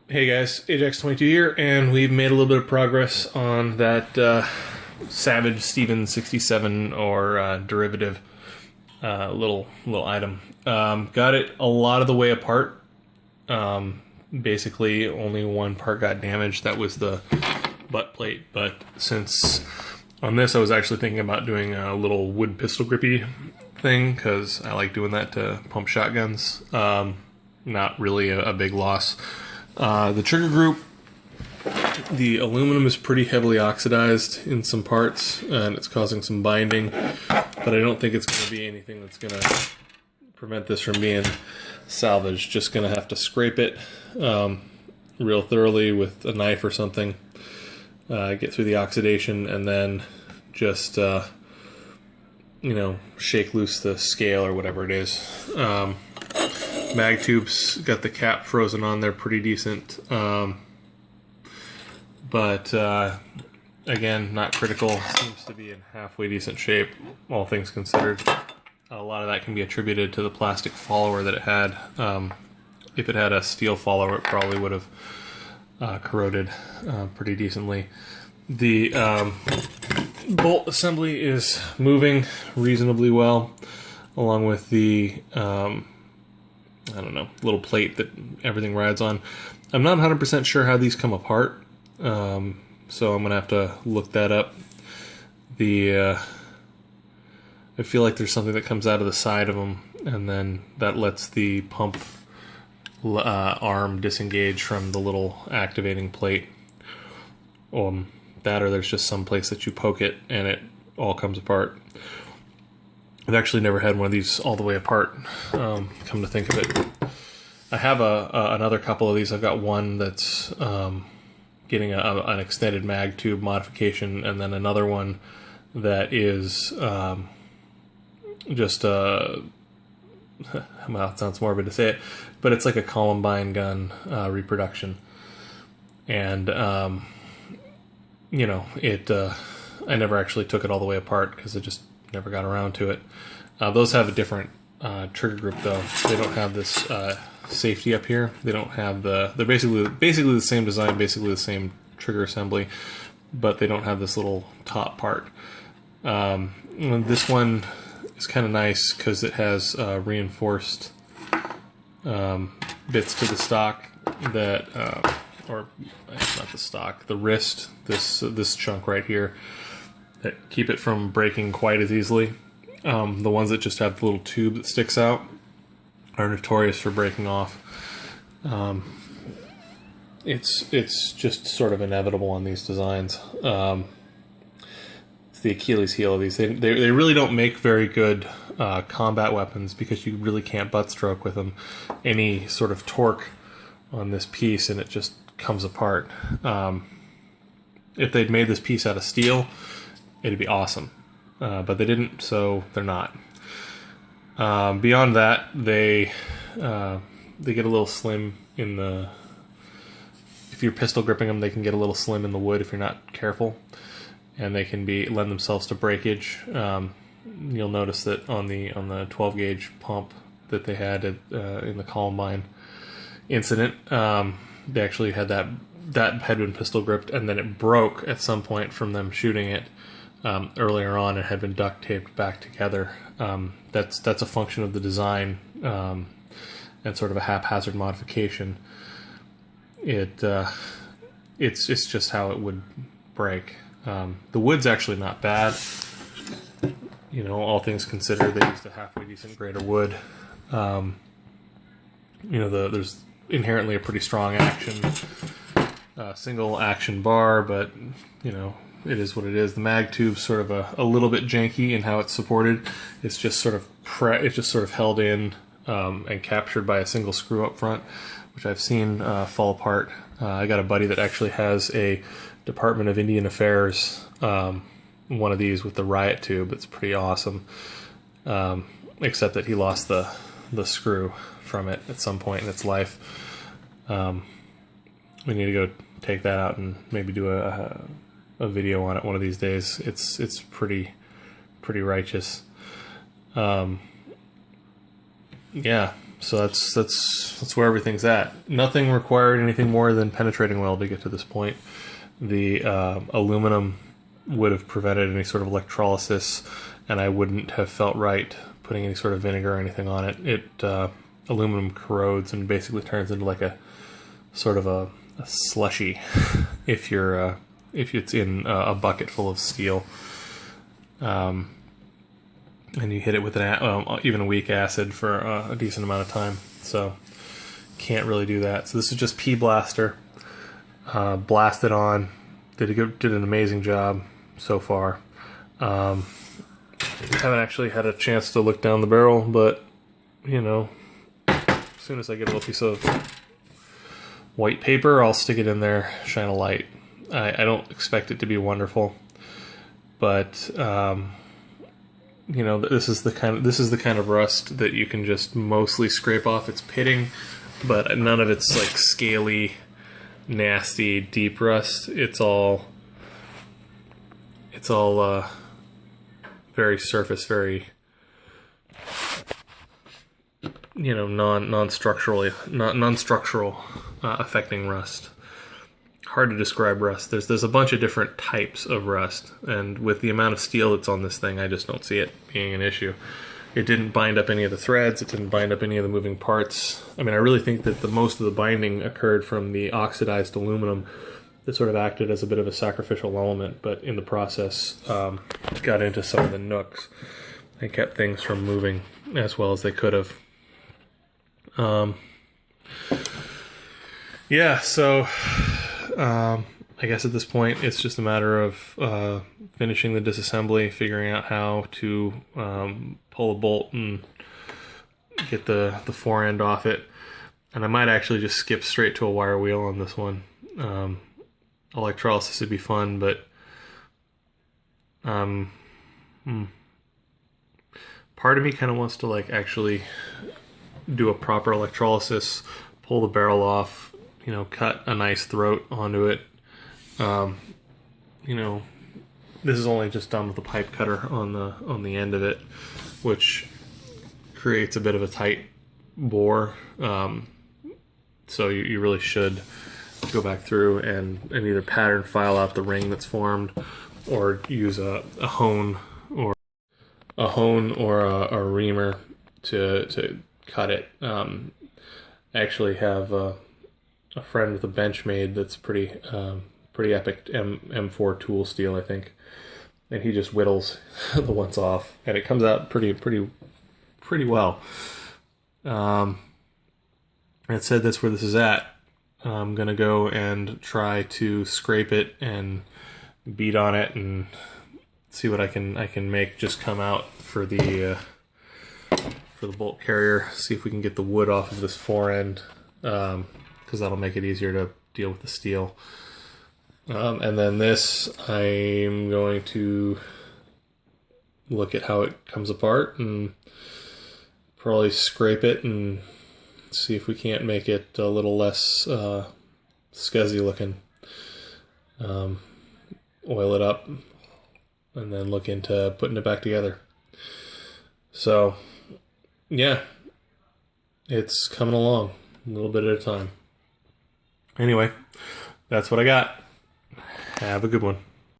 Hey guys, Ajax22 here, and we've made a little bit of progress on that Savage Stevens 67 or derivative little item. Got it a lot of the way apart. Basically, only one part got damaged. That was the butt plate. But since on this, I was actually thinking about doing a little wood pistol grippy thing because I like doing that to pump shotguns. Not really a big loss. The trigger group, the aluminum is pretty heavily oxidized in some parts, and it's causing some binding, but I don't think it's going to be anything that's going to prevent this from being salvaged. Just going to have to scrape it real thoroughly with a knife or something, get through the oxidation, and then just, shake loose the scale or whatever it is. Mag tubes got the cap frozen on there pretty decent, but again, not critical. Seems to be in halfway decent shape, all things considered. A lot of that can be attributed to the plastic follower that it had. If it had a steel follower, it probably would have corroded pretty decently. The bolt assembly is moving reasonably well, along with the little plate that everything rides on. I'm not 100% sure how these come apart, so I'm gonna have to look that up. I feel like there's something that comes out of the side of them, and then that lets the pump arm disengage from the little activating plate. That or there's just some place that you poke it and it all comes apart. I've actually never had one of these all the way apart, come to think of it. I have another couple of these. I've got one that's getting an extended mag tube modification, and then another one that is just well, it sounds morbid to say it, but it's like a Columbine gun reproduction. And, I never actually took it all the way apart because I just never got around to it. Those have a different trigger group though. They don't have this safety up here. They don't have they're basically the same design, basically the same trigger assembly, but they don't have this little top part. This one is kind of nice because it has reinforced bits to the stock that, or not the stock, the wrist, this chunk right here, that keep it from breaking quite as easily. The ones that just have the little tube that sticks out are notorious for breaking off. It's just sort of inevitable on these designs. It's the Achilles heel of these. They really don't make very good combat weapons because you really can't butt stroke with them. Any sort of torque on this piece and it just comes apart. If they'd made this piece out of steel, it'd be awesome. But they didn't, so they're not. Beyond that, they get a little slim in the... If you're pistol gripping them, they can get a little slim in the wood if you're not careful. And they can lend themselves to breakage. You'll notice that on the 12 gauge pump that they had in the Columbine incident, they actually had that had been pistol gripped, and then it broke at some point from them shooting it earlier on and had been duct taped back together. That's a function of the design and sort of a haphazard modification. It's just how it would break. The wood's actually not bad. All things considered, they used a halfway decent grade of wood. There's inherently a pretty strong action, single action bar, but it is what it is. The mag tube's sort of a little bit janky in how it's supported. It's just sort of held in and captured by a single screw up front, which I've seen fall apart. I got a buddy that actually has a Department of Indian Affairs one of these with the riot tube. That's pretty awesome, except that he lost the screw from it at some point in its life. We need to go take that out and maybe do a video on it one of these days. It's pretty righteous. Yeah, So that's where everything's at. Nothing required anything more than penetrating weld to get to this point. The aluminum would have prevented any sort of electrolysis, and I wouldn't have felt right putting any sort of vinegar or anything on it. Aluminum corrodes and basically turns into like a sort of a slushy if it's in a bucket full of steel. And you hit it with even a weak acid for a decent amount of time. So can't really do that. So this is just PBlaster. Blasted on. Did an amazing job so far. Haven't actually had a chance to look down the barrel, but you know, as soon as I get a little piece of white paper, I'll stick it in there, shine a light. I don't expect it to be wonderful, but you know, this is the kind of rust that you can just mostly scrape off its pitting, but none of it's like scaly, nasty, deep rust. It's all very surface, very, you know, non-structural affecting rust. Hard to describe rust. There's a bunch of different types of rust, and with the amount of steel that's on this thing, I just don't see it being an issue. It didn't bind up any of the threads. It didn't bind up any of the moving parts. I mean, I really think that most of the binding occurred from the oxidized aluminum that sort of acted as a bit of a sacrificial element, but in the process got into some of the nooks and kept things from moving as well as they could have. Yeah, so I guess at this point it's just a matter of finishing the disassembly, figuring out how to pull a bolt and get the fore end off it. And I might actually just skip straight to a wire wheel on this one. Electrolysis would be fun, but part of me kind of wants to like actually do a proper electrolysis, pull the barrel off, you know, cut a nice throat onto it. You know, this is only just done with a pipe cutter on the end of it, which creates a bit of a tight bore. So you really should go back through and either pattern file out the ring that's formed, or use a hone or a reamer to cut it. I actually have a friend with a Benchmade that's pretty epic M4 tool steel, I think, and he just whittles the ones off, and it comes out pretty well. It said that's where this is at. I'm gonna go and try to scrape it and beat on it and see what I can make just come out for the bolt carrier. See if we can get the wood off of this fore end, because that'll make it easier to deal with the steel. And then this, I'm going to look at how it comes apart and probably scrape it and see if we can't make it a little less scuzzy looking. Oil it up and then look into putting it back together. So yeah, it's coming along a little bit at a time. Anyway, that's what I got. Have a good one.